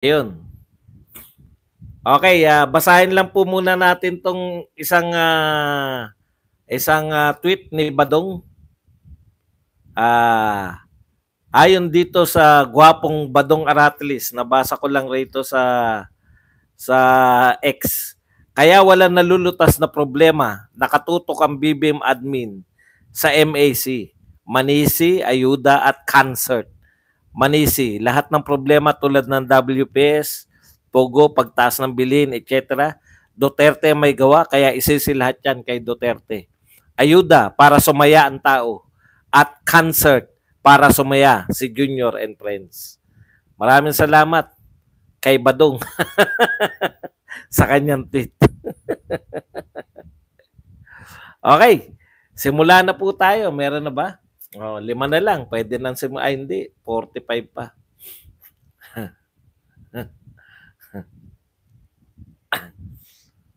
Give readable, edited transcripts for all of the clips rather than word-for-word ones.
Ayun. Okay, basahin lang po muna natin tong isang tweet ni Badong. Ayon dito sa gwapong Badong Aratlis, nabasa ko lang rito sa X. Kaya wala nalulutas na problema. Nakatutok ang BBM admin sa MAC, Manisi, Ayuda at Concert. Manisi, lahat ng problema tulad ng WPS, Pogo, pagtaas ng bilhin, etc. Duterte may gawa, kaya isisilahat yan kay Duterte. Ayuda, para sumaya ang tao. At Concert, para sumaya si Junior and Friends. Maraming salamat kay Badong sa kanyang tweet. Okay, simula na po tayo. Meron na ba? 5 na lang. Pwede nang simula. Ay, hindi. 45 pa.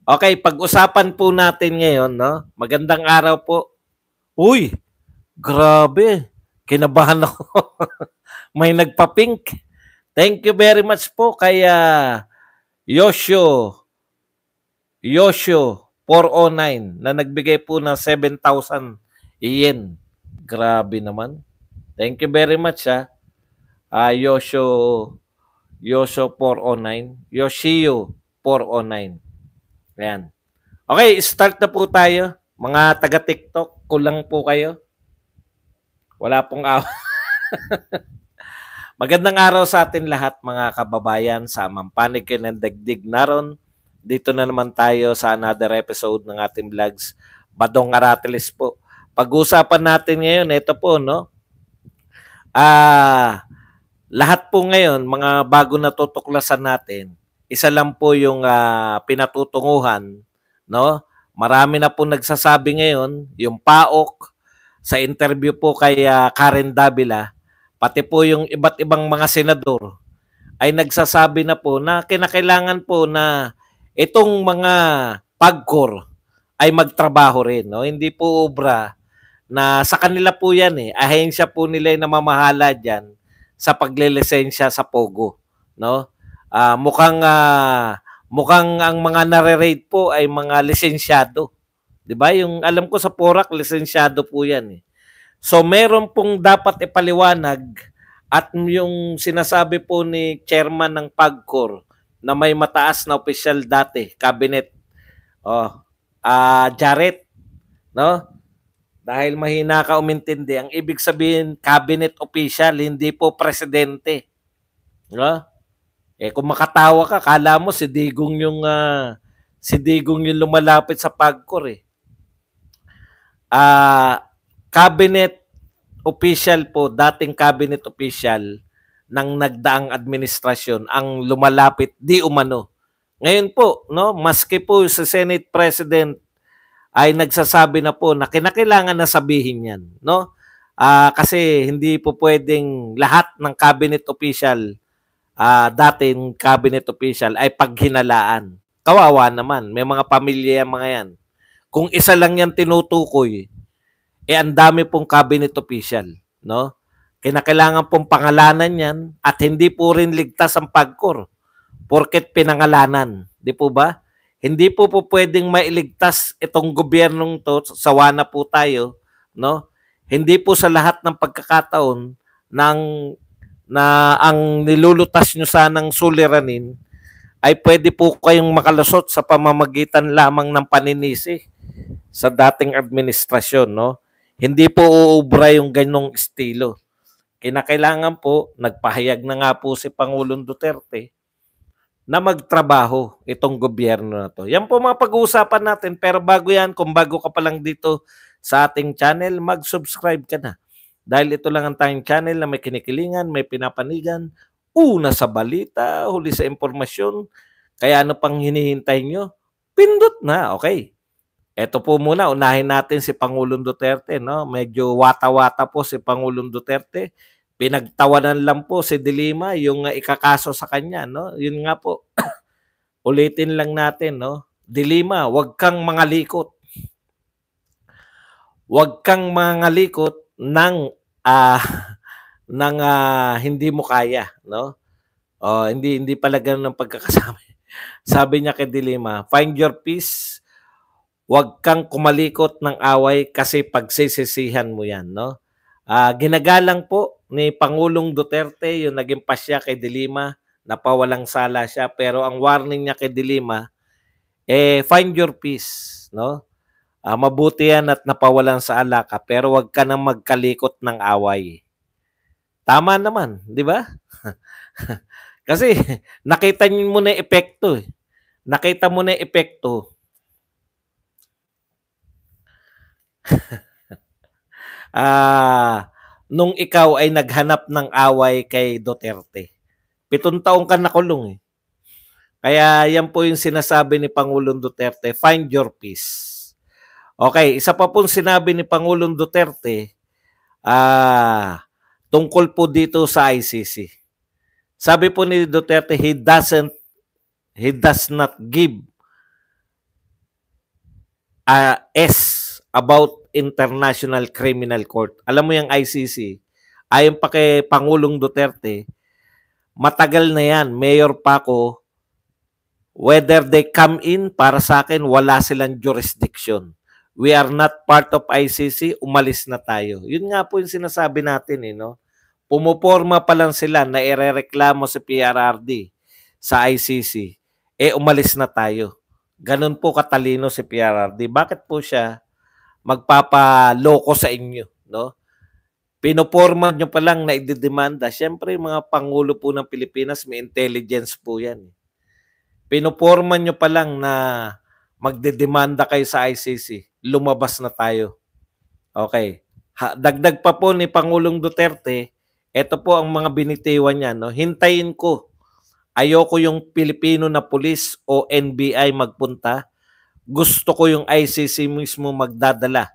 Okay, pag-usapan po natin ngayon, no? Magandang araw po. Uy, grabe. Kinabahan ako. May nagpa-pink. Thank you very much po kay Yoshio 409 na nagbigay po ng 7,000 yen. Grabe naman. Thank you very much Yoshio 409. Yoshio 409. Ayan. Okay, start na po tayo. Mga taga-TikTok, kulang po kayo. Wala pong Magandang araw sa atin lahat mga kababayan sa Mampanig ng Dagdig naron. Dito na naman tayo sa another episode ng ating vlogs. Badong Aratilis po. Pag-uusapan natin ngayon, ito po, no? Lahat po ngayon, mga bago na tutuklasan natin, isa lang po yung pinatutunguhan, no? Marami na po nagsasabi ngayon, yung PAOK, sa interview po kay Karen Davila, pati po yung iba't ibang mga senador, ay nagsasabi na po na kinakailangan po na itong mga PAGCOR ay magtrabaho rin. No? Hindi po obra na sa kanila po yan eh. Ahensya po nila yung namamahala dyan sa paglilesensya sa Pogo. No? Mukhang ang mga nare-rate po ay mga lisensyado. 'Di ba? Yung alam ko sa Porac lisensyado po 'yan eh. So meron pong dapat ipaliwanag at yung sinasabi po ni chairman ng PAGCOR na may mataas na opisyal dati, cabinet Jarrett, no? Dahil mahina ka umintindi, ang ibig sabihin cabinet official, hindi po presidente. No? Kung makatawa ka, kala mo si Digong yung lumalapit sa PAGCOR eh. Cabinet official po, dating cabinet official ng nagdaang administrasyon ang lumalapit di umano. Ngayon po, no, maski po sa Senate President ay nagsasabi na po na kinakailangan na sabihin yan, no? Kasi hindi po pwedeng lahat ng cabinet official dating cabinet official ay paghinalaan. Kawawa naman. May mga pamilya mga yan. Kung isa lang yan tinutukoy, ang dami pong cabinet official. No? Kinakailangan pong pangalanan yan at hindi po rin ligtas ang PAGCOR porket pinangalanan. Di po ba? Hindi po pwedeng mailigtas itong gobyernong to, sawa na po tayo. No? Hindi po sa lahat ng pagkakataon na ang nilulutas nyo sanang suliranin ay pwede po kayong makalusot sa pamamagitan lamang ng paninisi sa dating administrasyon, no? Hindi po uubra yung ganyong estilo. Kinakailangan po, nagpahayag na nga po si Pangulong Duterte na magtrabaho itong gobyerno na to. Yan po mga pag-uusapan natin, pero bago yan, kung bago ka pa lang dito sa ating channel, mag-subscribe ka na. Dahil ito lang ang tayong channel na may kinikilingan, may pinapanigan, una sa balita, huli sa impormasyon. Kaya ano pang hinihintay nyo? Pindot na, okay. Ito po muna, unahin natin si Pangulong Duterte. No? Medyo wata-wata po si Pangulong Duterte. Pinagtawanan lang po si Dilima yung ikakaso sa kanya. No? Yun nga po, ulitin lang natin. No? Dilima, wag kang mangalikot. Wag kang mangalikot ng hindi mo kaya, no? Oh, hindi pala gano'n ang pagkakasabi. Sabi niya kay De Lima, "Find your peace. Huwag kang kumalikot ng away kasi pagsisisihan mo 'yan," 'no? Ginagalang po ni Pangulong Duterte yung naging pasya kay De Lima, napawalang sala siya, pero ang warning niya kay De Lima, find your peace, 'no? Mabuti 'yan at napawalang sala ka, pero 'wag ka nang magkalikot ng away. Tama naman, 'di ba? Kasi nakita niyo mo na yung epekto, eh. Nakita mo na yung epekto. Nung ikaw ay naghanap ng away kay Duterte. 7 taon ka nakulong, eh. Kaya yan po yung sinasabi ni Pangulong Duterte, find your peace. Okay, isa pa pong sinabi ni Pangulong Duterte, tungkol po dito sa ICC. Sabi po ni Duterte, he does not give S about International Criminal Court. Alam mo yung ICC, ayon pa kay Pangulong Duterte, matagal na yan, Mayor Paco, whether they come in, para sa akin, wala silang jurisdiction. We are not part of ICC, umalis na tayo. Yun nga po yung sinasabi natin, eh, no? Pumuporma pa lang sila na irereklamo sa PRRD sa ICC, umalis na tayo. Ganun po katalino si PRRD. Bakit po siya magpapaloko sa inyo, no? Pinoporma nyo pa lang na idedemanda. Siyempre, mga pangulo po ng Pilipinas, may intelligence po yan. Pinoporma nyo pa lang na magdedemanda kayo sa ICC. Lumabas na tayo. Okay. Dagdag pa po ni Pangulong Duterte, ito po ang mga binitiwan niya, no? Hintayin ko. Ayoko yung Pilipino na pulis o NBI magpunta. Gusto ko yung ICC mismo magdadala.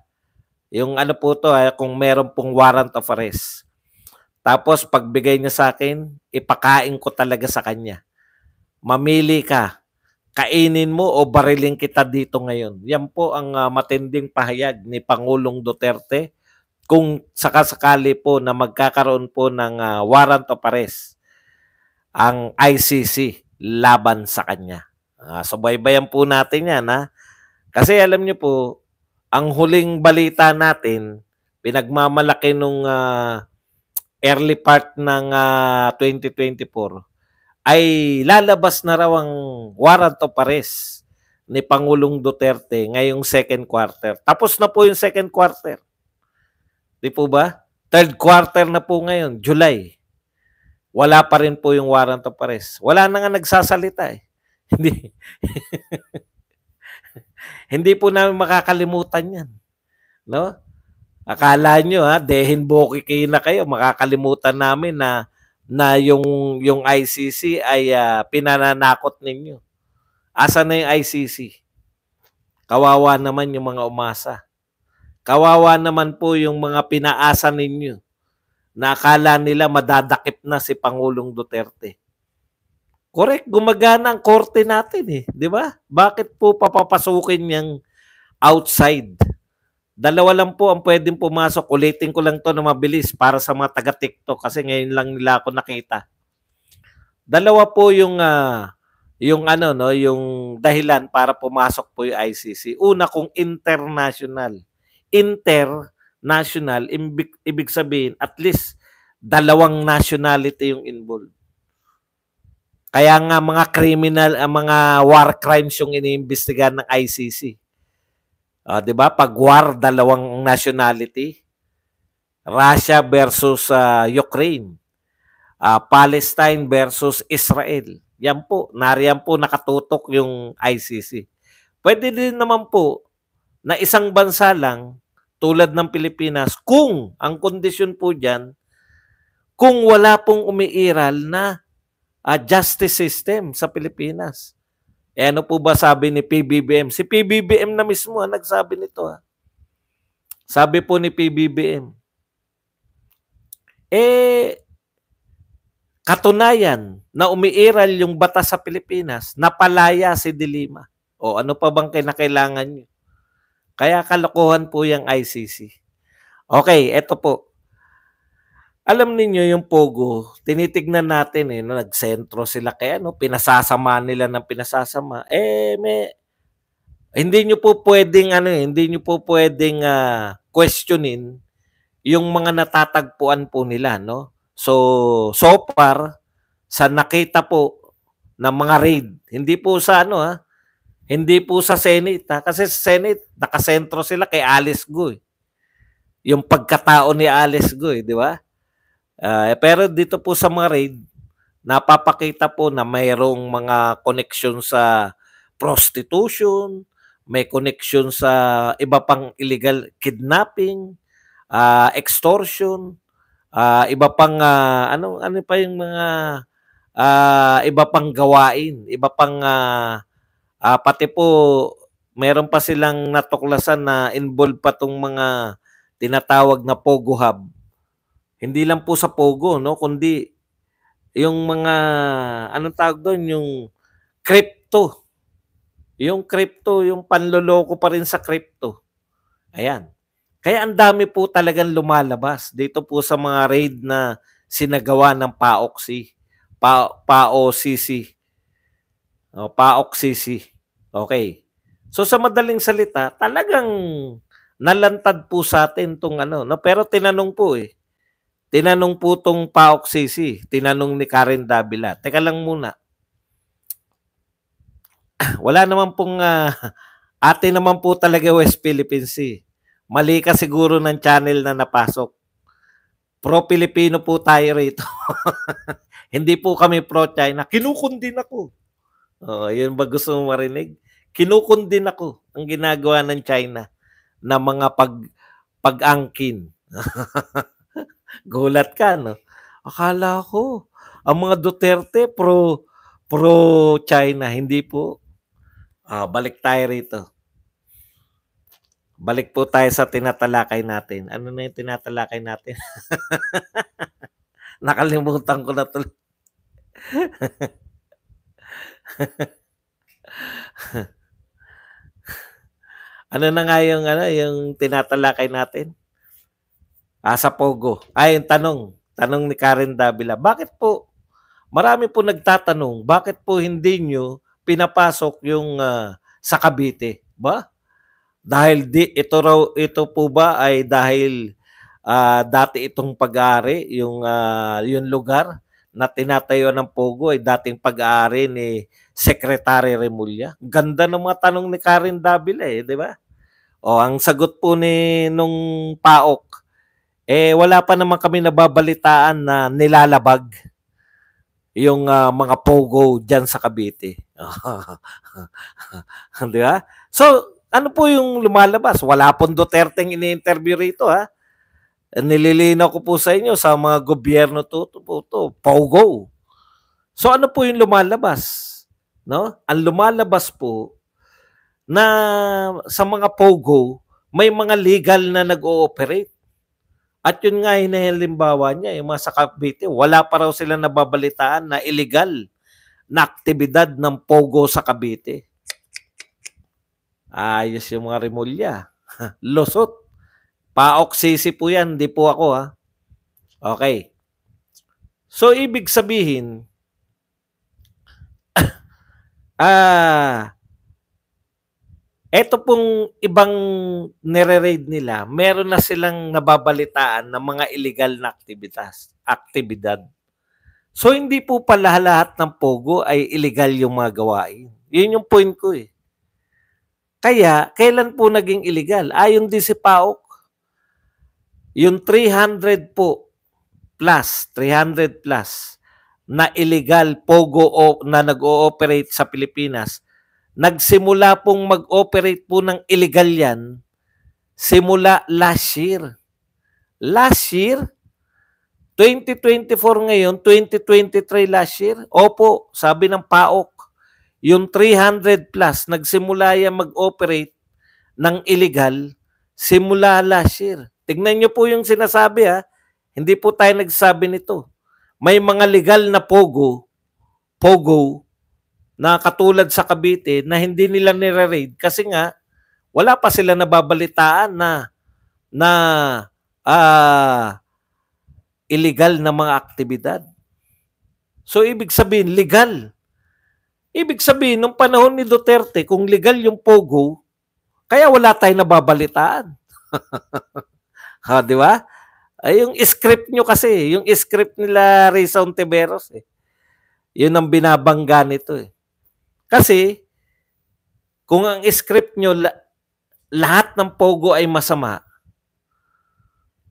Yung ano po to, kung meron pong warrant of arrest. Tapos pagbigay niya sa akin, ipakain ko talaga sa kanya. Mamili ka. Kainin mo o bariling kita dito ngayon. Yan po ang matinding pahayag ni Pangulong Duterte kung sakasakali po na magkakaroon po ng warrant of arrest ang ICC laban sa kanya. Subaybayan po natin yan, ha? Kasi alam niyo po, ang huling balita natin, pinagmamalaki nung early part ng 2024, ay lalabas na raw ang warrant of arrest ni Pangulong Duterte ngayong second quarter. Tapos na po yung second quarter. Di po ba? Third quarter na po ngayon, July. Wala pa rin po yung warrant of arrest. Wala na nga nagsasalita, eh. Hindi po namin makakalimutan yan. No? Akala nyo, dehin boki kayo na kayo, makakalimutan namin na yung ICC ay pinananakot ninyo. Asa na yung ICC? Kawawa naman yung mga umasa. Kawawa naman po yung mga pinaasa ninyo na akala nila madadakip na si Pangulong Duterte. Correct, gumagana ang korte natin, eh, di ba? Bakit po papapasukin niyang outside? Dalawa lang po ang pwedeng pumasok. Ulitin ko lang to na mabilis para sa mga taga-TikTok kasi ngayon lang nila ako nakita. Dalawa po yung dahilan para pumasok po yung ICC. Una, kung international. International, ibig sabihin at least dalawang nationality yung involved. Kaya nga mga criminal, mga war crimes yung iniimbestigahan ng ICC. 'Di ba? Pag war, dalawang nationality. Russia versus Ukraine. Palestine versus Israel. Yan po, nariyan po nakatutok yung ICC. Pwede din naman po na isang bansa lang tulad ng Pilipinas kung ang kondisyon po diyan, kung wala pong umiiral na justice system sa Pilipinas. Ano po ba sabi ni PBBM? Si PBBM na mismo nagsabi nito. Sabi po ni PBBM, katunayan na umiiral yung batas sa Pilipinas, napalaya si De Lima. O ano pa bang kinakailangan nyo? Kaya kalokohan po yung ICC. Okay, eto po. Alam ninyo yung Pogo, tinitignan natin, no, nagsentro sila kaya no, pinasasama nila ng pinasasama. Hindi nyo po pwedeng hindi nyo po pwedeng questionin yung mga natatagpuan po nila, no? So far sa nakita po ng mga raid, hindi po sa hindi po sa Senate, kasi sa Senate nakasentro sila kay Alice Go. Yung pagkatao ni Alice Go, di ba? Pero dito po sa mga raid, napapakita po na mayroong mga connection sa prostitution, may connection sa iba pang illegal kidnapping, extortion, iba pang ano pa yung mga iba pang gawain, iba pang pati po meron pa silang natuklasan na involved pa tong mga tinatawag na Pogo Hub. Hindi lang po sa Pogo, no, kundi yung mga anong tawag doon, yung crypto. Yung crypto, yung panloloko pa rin sa crypto. Ayan. Kaya ang dami po talagang lumalabas dito po sa mga raid na sinagawa ng PAOCC. PAOCC. PAOCC. Okay. So sa madaling salita, talagang nalantad po sa atin tong no, pero tinanong po Tinanong po tong PAOCC, tinanong ni Karen Davila. Teka lang muna. Wala naman pong ate naman po talaga West Philippines Sea. Mali ka siguro ng channel na napasok. Pro-Pilipino po tayo rito. Hindi po kami pro-China. Kinukundin ako. Yun ba gusto mo marinig? Kinukundin ako ang ginagawa ng China na mga pag-angkin. Gulat ka, no? Akala ko, ang mga Duterte pro-China. Hindi po. Balik tayo rito. Balik po tayo sa tinatalakay natin. Ano na yung tinatalakay natin? Nakalimutan ko na tuloy. Ano na nga yung tinatalakay natin? Sa Pogo. Yung tanong ni Karen Davila. Bakit po, marami po nagtatanong, bakit po hindi nyo pinapasok yung sa Cavite? Ba? Dahil ito po ba ay dahil dati itong pag-aari, yung lugar na tinatayo ng Pogo ay dating pag-aari ni Secretary Remulla. Ganda ng mga tanong ni Karen Davila di ba? Ang sagot po nung PAOK, wala pa naman kami nababalitaan na nilalabag yung mga Pogo dyan sa Cavite. Di ba? So, ano po yung lumalabas? Wala pong Duterteng ini-interview rito, Nililinaw ko po sa inyo sa mga gobyerno to Pogo. So, ano po yung lumalabas? No? Ang lumalabas po na sa mga Pogo, may mga legal na nag-ooperate. At yun nga hinahalimbawa niya, yung mga sa Cavite, wala pa raw sila nababalitaan na illegal na aktibidad ng Pogo sa Cavite. Ayos yung mga Remulla. Lusot. PAOCC po yan, di po ako Okay. So, ibig sabihin, eto pong ibang nire-raid nila, meron na silang nababalitaan ng mga illegal na aktibidad. So, hindi po pala lahat ng Pogo ay illegal yung mga gawain. Yun yung point ko Kaya, kailan po naging illegal? Ayon din si PAOK, yung 300 plus na illegal Pogo na nag-ooperate sa Pilipinas, nagsimula pong mag-operate po ng illegal yan simula last year. Last year, 2024 ngayon, 2023 last year. Opo, sabi ng PAOK, yung 300 plus, nagsimula yan mag-operate ng illegal simula last year. Tignan nyo po yung sinasabi Hindi po tayo nagsabi nito. May mga legal na Pogo na katulad sa Cavite na hindi nila nire-raid kasi nga wala pa sila nababalitaan na illegal na mga aktibidad. So, ibig sabihin, legal. Ibig sabihin, nung panahon ni Duterte, kung legal yung Pogo, kaya wala tayong nababalitaan. Ha, di ba? Ay, yung script nyo kasi, yung script nila Risa Ontiveros, yun ang binabangga nito. Kasi, kung ang script nyo, lahat ng Pogo ay masama,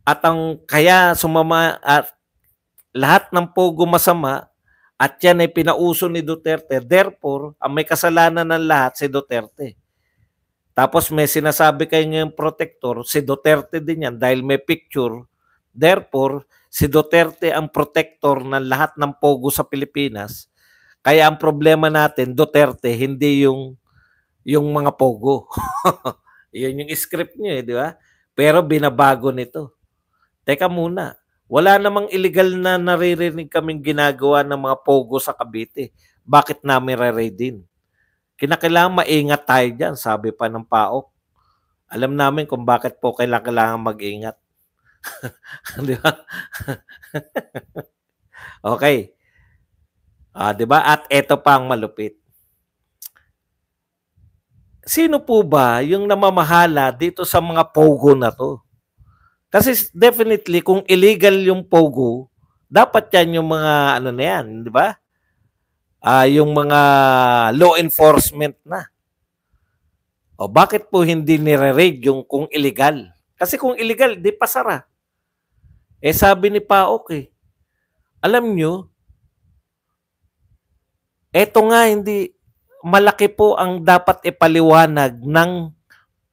at ang kaya sumama, at lahat ng Pogo masama, at yan ay pinauso ni Duterte, therefore, ang may kasalanan ng lahat si Duterte. Tapos may sinasabi kayo ngayong protector, si Duterte din yan dahil may picture. Therefore, si Duterte ang protector ng lahat ng Pogo sa Pilipinas. Kaya ang problema natin, Duterte, hindi yung mga Pogo. Yan yung script nyo di ba? Pero binabago nito. Teka muna, wala namang illegal na naririnig kaming ginagawa ng mga Pogo sa Cavite. Bakit namin re-raidin? Kinakailangan maingat tayo dyan, sabi pa ng PAOK. Alam namin kung bakit po kailangan mag-ingat. Di ba? Okay. Di ba? At ito pa ang malupit. Sino po ba yung namamahala dito sa mga Pogo na to? Kasi definitely, kung illegal yung Pogo, dapat yan yung mga ano na yan, di ba? Yung mga law enforcement na. O bakit po hindi nire-raid yung kung illegal? Kasi kung illegal, di pasara. Sabi ni PAOK alam nyo, eto nga hindi, malaki po ang dapat ipaliwanag ng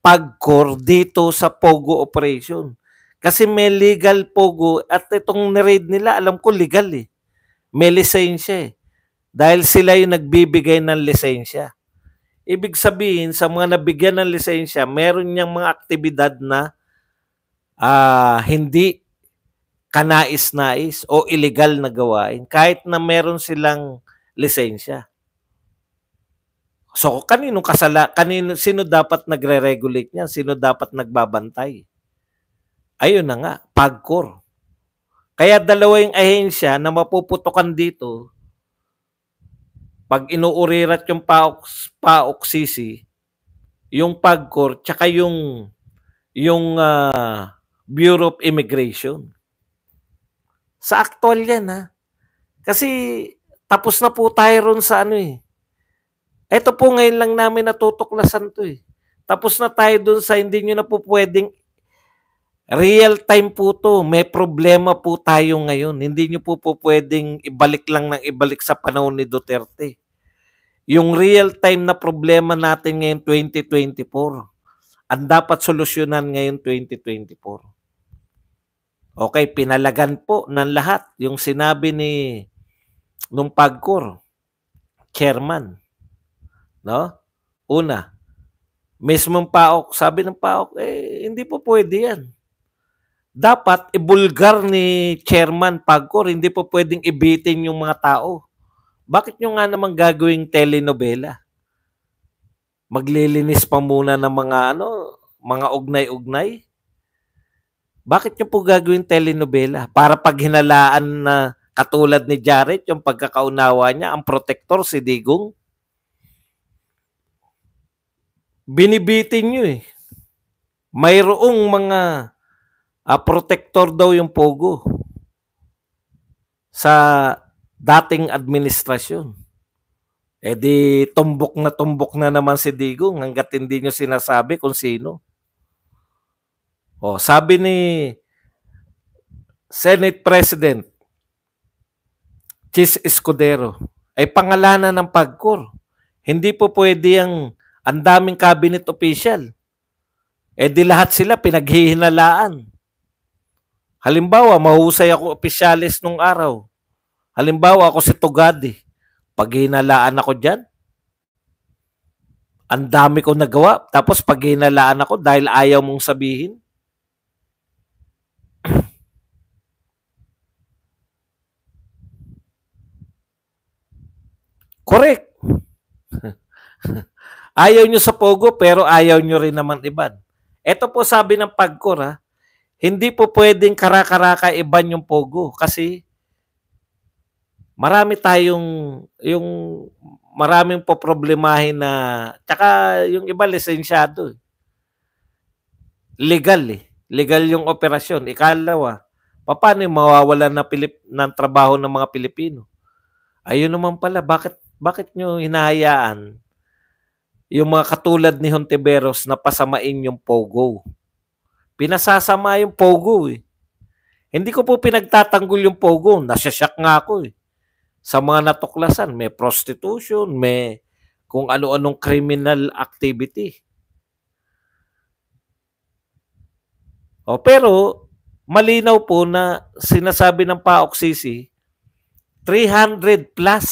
PAGCOR dito sa Pogo operation. Kasi may legal Pogo at itong niraid nila, alam ko legal May lisensya Dahil sila yung nagbibigay ng lisensya. Ibig sabihin, sa mga nabigyan ng lisensya, meron niyang mga aktibidad na hindi kanais-nais o illegal na gawain kahit na meron silang lisensya. So, sino dapat nagre-regulate niyan? Sino dapat nagbabantay? Ayun na nga, PAGCOR. Kaya dalawa yung ahensya na mapuputukan dito. Pag inuurirat yung PAOK-CC, yung PAGCOR, tsaka yung Bureau of Immigration. Sa actual yan, Kasi tapos na po tayo ron sa Ito po ngayon lang namin natutuklasan to Tapos na tayo dun sa hindi nyo na po pwedeng real time po to. May problema po tayo ngayon. Hindi nyo po pwedeng ibalik lang ng ibalik sa panahon ni Duterte. Yung real time na problema natin ngayon 2024, ang dapat solusyonan ngayon 2024. Okay, pinalagan po ng lahat yung sinabi nung PAGCOR, chairman. No? Una, mismong PAOK, sabi ng PAOK, hindi po pwede yan. Dapat ibulgar ni chairman PAGCOR, hindi po pwedeng ibitin yung mga tao. Bakit nyo nga naman gagawing telenovela? Maglilinis pa muna ng mga ugnay-ugnay? Bakit nyo po gagawing telenovela? Para pag hinalaan na katulad ni Jared, yung pagkakaunawa niya, ang protector si Digong? Binibitin nyo Mayroong mga protector daw yung Pogo sa dating administrasyon. Di tumbok na naman si Digong hanggat hindi nyo sinasabi kung sino. Sabi ni Senate President Chis Escudero, ay pangalanan ng PAGCOR. Hindi po pwede ang daming cabinet official. Di lahat sila pinaghihinalaan. Halimbawa, mahusay ako opisyalis nung araw. Halimbawa, ako si Tugadi. Paghihinalaan ako dyan. Ang dami ko nagawa. Tapos paghihinalaan ako dahil ayaw mong sabihin. Correct. Ayaw nyo sa Pogo pero ayaw nyo rin naman iban. Ito po sabi ng PAGCOR Hindi po pwedeng kara-karaka iban yung pogo kasi marami tayong yung maraming poproblemahin na tsaka yung iba lisensyado. Legal eh. Legal yung operasyon. Ikalawa, paano yung mawawalan na ng trabaho ng mga Pilipino? Ayun naman pala, bakit nyo hinahayaan yung mga katulad ni Hontiveros na pasamain yung Pogo? Pinasasama yung Pogo eh. Hindi ko po pinagtatanggol yung Pogo. Nasyasyak nga ako eh. Sa mga natuklasan, may prostitution, may kung ano-anong criminal activity. O, pero malinaw po na sinasabi ng PAOK-CC, 300 plus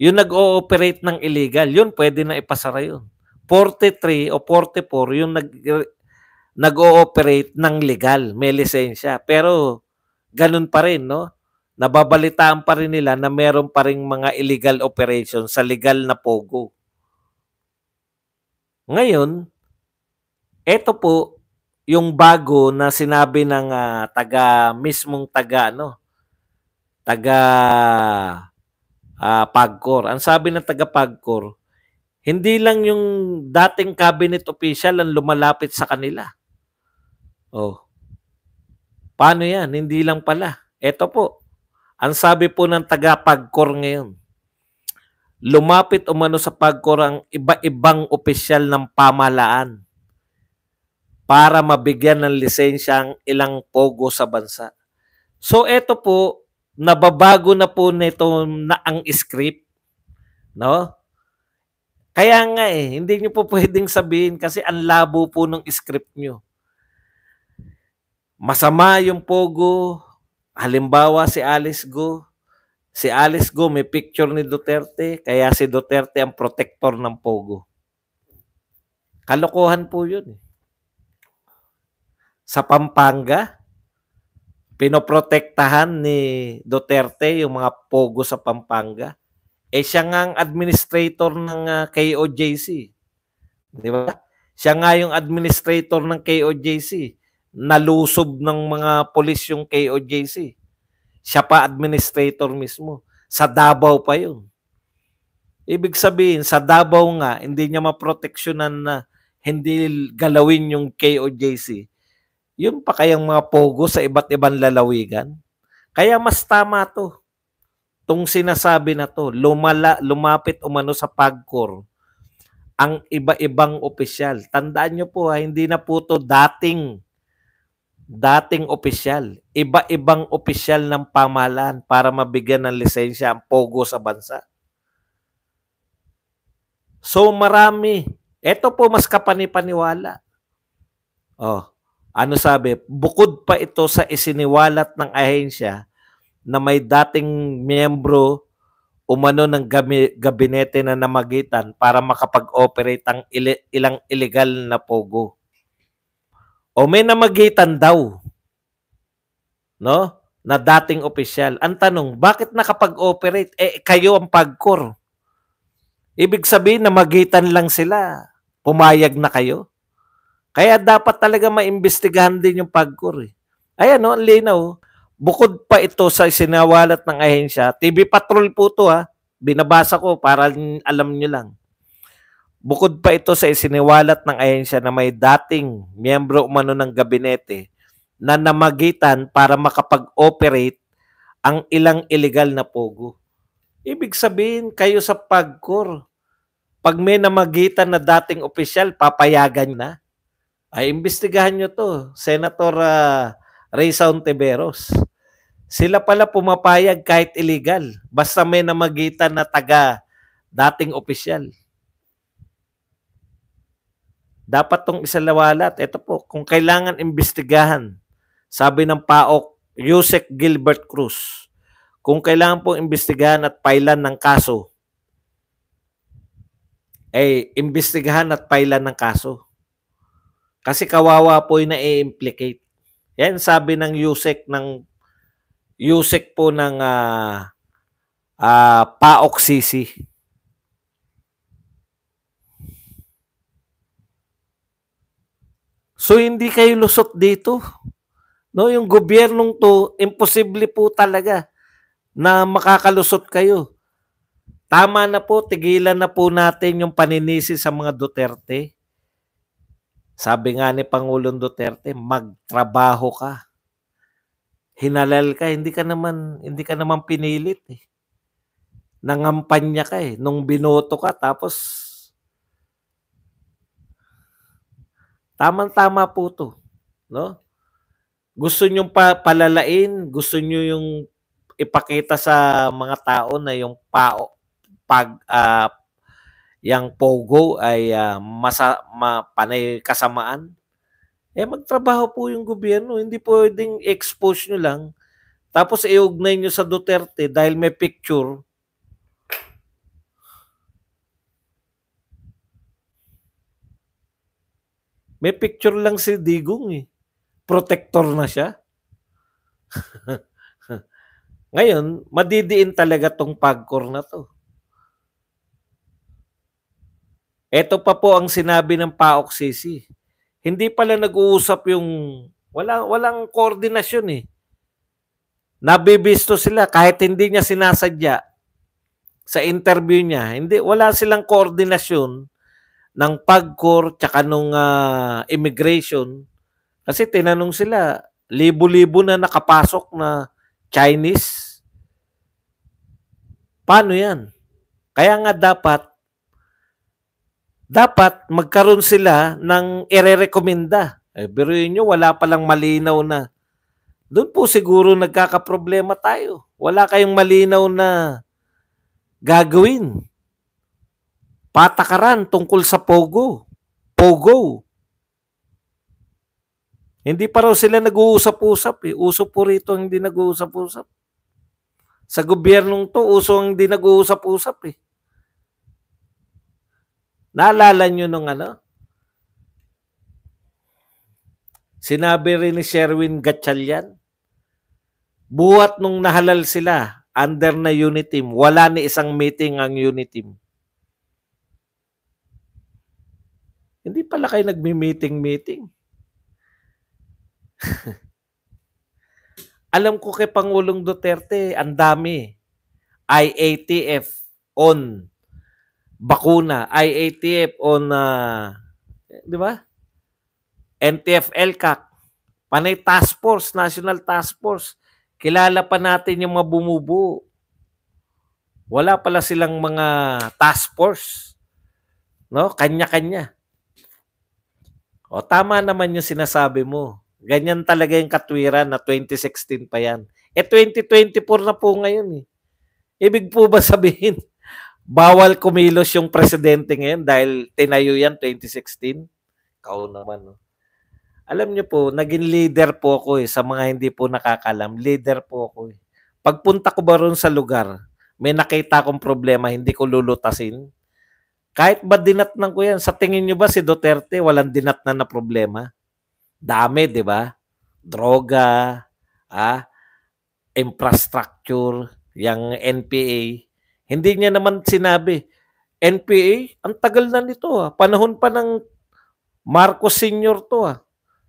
yung nag-ooperate ng illegal. Yun, pwede na ipasara yun. 43 o 44 yung nag-ooperate ng legal, may lisensya. Pero ganun pa rin, no? Nababalitaan pa rin nila na meron pa rin mga illegal operations sa legal na Pogo. Ngayon, eto po yung bago na sinabi ng mismong taga Pagcor. Ang sabi ng taga Pagcor, hindi lang yung dating cabinet official ang lumalapit sa kanila. Oh. Paano yan? Hindi lang pala. Eto po, ang sabi po ng taga Pagcor ngayon, lumapit umano sa Pagcor ang iba-ibang opisyal ng pamahalaan para mabigyan ng lisensya ang ilang pogo sa bansa. So eto po, nababago na po nito na ang script, no? Kaya nga hindi niyo po pwedeng sabihin kasi ang labo po ng script niyo. Masama yung pogo, halimbawa si Alice Go. Si Alice Go may picture ni Duterte, kaya si Duterte ang protector ng pogo. Kalokohan po yun. Sa Pampanga, pinoprotektahan ni Duterte yung mga pogo sa Pampanga. Siya nga ang administrator ng KOJC. Di ba? Siya nga yung administrator ng KOJC. Nalusob ng mga polis yung KOJC. Siya pa administrator mismo. Sa Davao pa yun. Ibig sabihin, sa Davao nga, hindi niya maproteksyonan na hindi galawin yung KOJC. Yun pa kayang mga pogo sa iba't ibang lalawigan. Kaya mas tama to. Itong sinasabi na to, lumapit umano sa Pagcor ang iba-ibang opisyal. Tandaan nyo po, hindi na po to dating opisyal. Iba-ibang opisyal ng pamahalaan para mabigyan ng lisensya ang pogo sa bansa. So marami. Ito po mas kapanipaniwala. Oh, ano sabi? Bukod pa ito sa isiniwalat ng ahensya na may dating miyembro umano ng gabinete na namagitan para makapag-operate ang ilang illegal na pogo. O may namagitan daw, no? Na dating opisyal. Ang tanong, bakit nakapag-operate? Kayo ang Pagcor. Ibig sabihin, namagitan lang sila. Pumayag na kayo. Kaya dapat talaga maimbestigahan din yung Pagcor. Ayan, no? Ang linaw. Bukod pa ito sa sinawalat ng ahensya, TV Patrol po to binabasa ko para alam nyo lang. Bukod pa ito sa isiniwalat ng ahensya na may dating miyembro umano ng gabinete na namagitan para makapag-operate ang ilang illegal na pogo. Ibig sabihin, kayo sa Pagcor, pag may namagitan na dating opisyal, papayagan na. Ay, imbestigahan nyo to, Senator Risa Hontiveros. Sila pala pumapayag kahit illegal. Basta may namagitan na taga dating opisyal. Dapat tong isalawalat. Ito po, kung kailangan imbestigahan, sabi ng PAOK, Yusek Gilbert Cruz, kung kailangan pong imbestigahan at pailan ng kaso, imbestigahan at pailan ng kaso. Kasi kawawa po yung na-implicate. Yan sabi ng Yusek po ng PAOK-CC. So hindi kayo lusot dito. No, yung gobyernong to, imposible po talaga na makakalusot kayo. Tama na po, tigilan na po natin yung paninisi sa mga Duterte. Sabi nga ni Pangulong Duterte, magtrabaho ka. Hinalal ka, hindi ka naman pinilit eh. Nangampanya ka eh nung binoto ka, tapos tamang-tama po to, no? Gusto niyo palalain, gusto niyo yung ipakita sa mga tao na yung yang pogo ay panay kasamaan. Magtrabaho po yung gobyerno, hindi pwedeng expose nyo lang tapos iugnay nyo sa Duterte dahil may picture. May picture lang si Digong eh. Protector na siya. Ngayon, madidiin talaga tong PAGCOR na to. Ito pa po ang sinabi ng PAOK CC. Hindi pala nag-uusap yung walang koordinasyon eh. Nabibisto sila kahit hindi niya sinasadya sa interview niya. Wala silang koordinasyon ng PAGCOR tsaka nung immigration. Kasi tinanong sila, libo-libo na nakapasok na Chinese. Paano yan? Kaya nga dapat magkaroon sila ng irerekomenda. Biruin nyo, wala palang malinaw na. Doon po siguro nagkakaproblema tayo. Wala kayong malinaw na gagawin. Patakaran tungkol sa Pogo. Hindi pa raw sila nag-uusap-usap eh. Uso po rito hindi nag-uusap-usap. Sa gobyernong to, uso hindi nag-uusap-usap eh. Naalala nyo nung sinabi rin ni Sherwin Gatchalian, buhat nung nahalal sila under na Uniteam, wala ni isang meeting ang Uniteam. Hindi pala kayo nagmi-meeting. Alam ko kay Pangulong Duterte, ang dami. IATF on bakuna, IATF on di ba? NTF-ELCAC, panay task force, national task force. Kilala pa natin yung mga bumubuo. Wala pala silang mga task force. No? Kanya-kanya. O tama naman yung sinasabi mo. Ganyan talaga yung katwiran na 2016 pa yan. 2024 na po ngayon eh. Ibig po ba sabihin, bawal kumilos yung presidente ngayon dahil tinayo yan 2016? Kao naman, no? Alam niyo po, naging leader po ako eh, sa mga hindi po nakakalam. Leader po ako eh. Pagpunta ko ba ron sa lugar, may nakita akong problema, hindi ko lulutasin. Kahit ba dinatnan ko yan, sa tingin niyo ba si Duterte walang dinatnan na problema? Dami, di ba? Droga, infrastructure, yung NPA. Hindi niya naman sinabi, NPA, ang tagal na nito Panahon pa ng Marcos Sr. to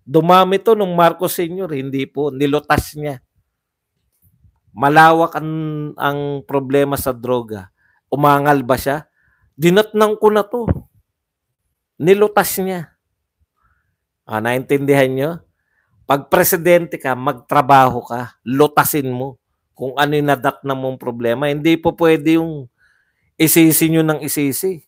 Dumami to nung Marcos Sr. Hindi po, nilutas niya. Malawak ang problema sa droga. Umangal ba siya? Dinatnan ko na to. Nilutas niya. Naintindihan nyo? Pag presidente ka, magtrabaho ka. Lutasin mo kung ano yung nadatnan mong problema. Hindi po pwede yung isisi nyo ng isisi.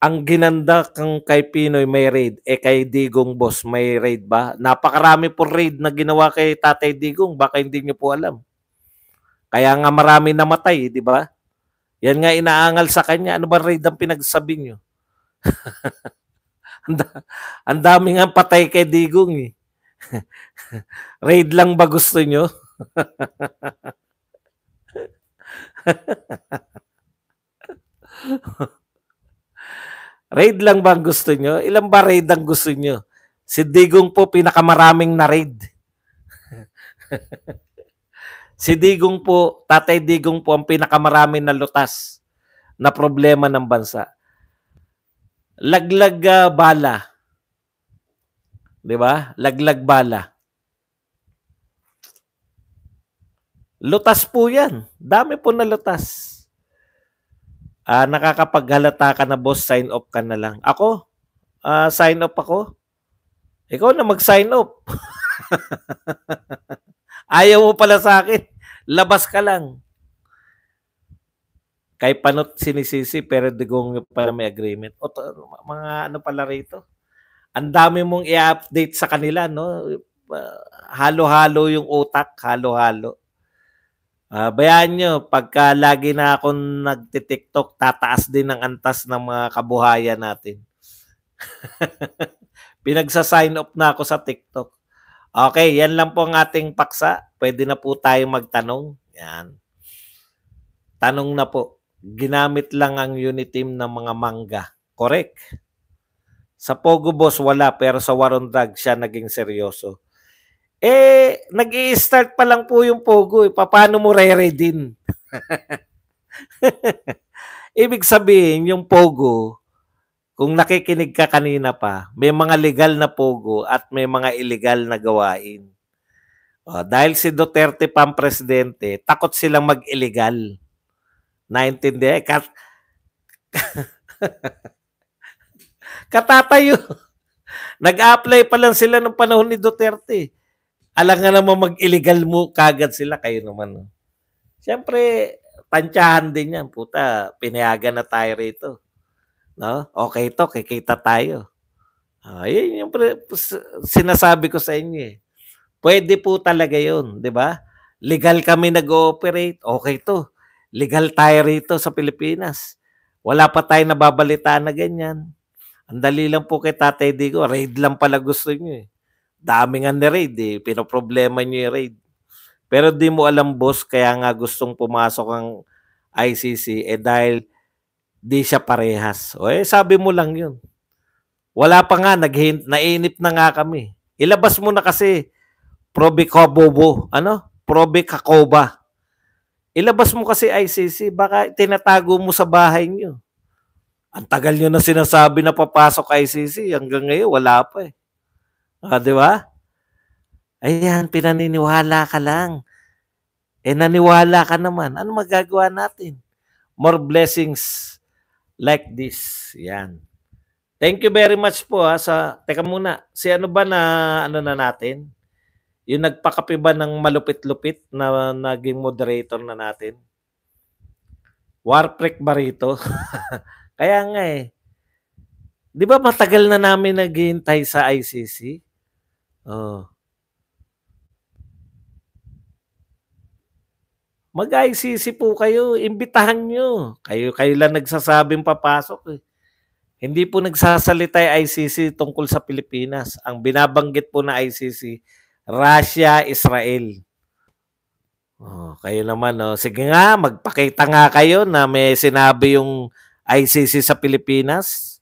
Ang ginanda kang kay Pinoy may raid, kay Digong boss may raid ba? Napakarami po raid na ginawa kay Tatay Digong, baka hindi niyo po alam. Kaya nga marami namatay, di ba? Yan nga inaangal sa kanya. Ano ba raid ang pinagsabi niyo? Ang dami nga patay kay Digong eh. Raid lang ba gusto niyo? Raid lang ba ang gusto nyo? Ilan ba raid ang gusto nyo? Si Digong po pinakamaraming na raid. Si Digong po, Tatay Digong po ang pinakamaraming na lutas. na problema ng bansa. Laglag bala. 'Di ba? Laglag bala. Lutas po 'yan. Dami po na lutas. Nakakapaghalata ka na, boss, sign off ka na lang. Ako? Sign off ako? Ikaw na mag-sign off. Ayaw mo pala sa akin. Labas ka lang. Kay panot sinisisi pero digong pala may agreement. O mga ano pala rito. Ang dami mong i-update sa kanila, no? Halo-halo yung utak, halo-halo. Bayaan nyo, pagka lagi na akong nagtitiktok, tataas din ang antas ng mga kabuhayan natin. Pinagsa-sign up na ako sa TikTok. Okay, yan lang po ang ating paksa. Pwede na po tayo magtanong. Yan. Tanong na po. Ginamit lang ang unit team ng mga mangga. Correct. Sa Pogo Boss, wala. Pero sa War on Drugs, siya naging seryoso. Nag-i-start pa lang po yung Pogo. Paano mo re-readin? Ibig sabihin, yung Pogo, kung nakikinig ka kanina pa, may mga legal na Pogo at may mga illegal na gawain. Dahil si Duterte pa ang presidente, takot silang mag-illegal. Naintindihan? Katatayo. Nag-apply pa lang sila ng panahon ni Duterte. Alam nga naman mag-illegal mo kagad sila, kayo naman. Siyempre, tansyahan din yan. Puta, pinayagan na tayo rito. No? Okay to, kikita tayo. Yun yung sinasabi ko sa inyo. Pwede po talaga yun, di ba? Legal kami nag-ooperate, okay to. Legal tayo rito sa Pilipinas. Wala pa tayo nababalita na ganyan. Ang dali lang po kay Tatay Digo, raid lang pala gusto nyo. Dami nga ni raid pinoproblema nyo yung raid. Pero di mo alam, boss, kaya nga gustong pumasok ang ICC dahil di siya parehas. Sabi mo lang yun. Wala pa nga, nainip na nga kami. Ilabas mo na kasi Probe Kabobo, Probe Kakoba. Ilabas mo kasi ICC, baka tinatago mo sa bahay nyo. Ang tagal nyo na sinasabi na papasok ICC, hanggang ngayon wala pa di ba? Ayan, pinaniniwala ka lang. Naniwala ka naman. Ano magagawa natin? More blessings like this. Yan. Thank you very much po teka muna, si ano ba na ano na natin? Yung nagpakape ba ng malupit-lupit na naging moderator na natin? Warprek ba rito? Kaya nga di ba matagal na namin naghihintay sa ICC? Mag-ICC po kayo, imbitahan nyo. Kayo lang nagsasabing papasok Hindi po nagsasalita yung ICC tungkol sa Pilipinas. Ang binabanggit po na ICC, Russia, Israel. Kayo naman, sige nga, magpakita nga kayo na may sinabi yung ICC sa Pilipinas.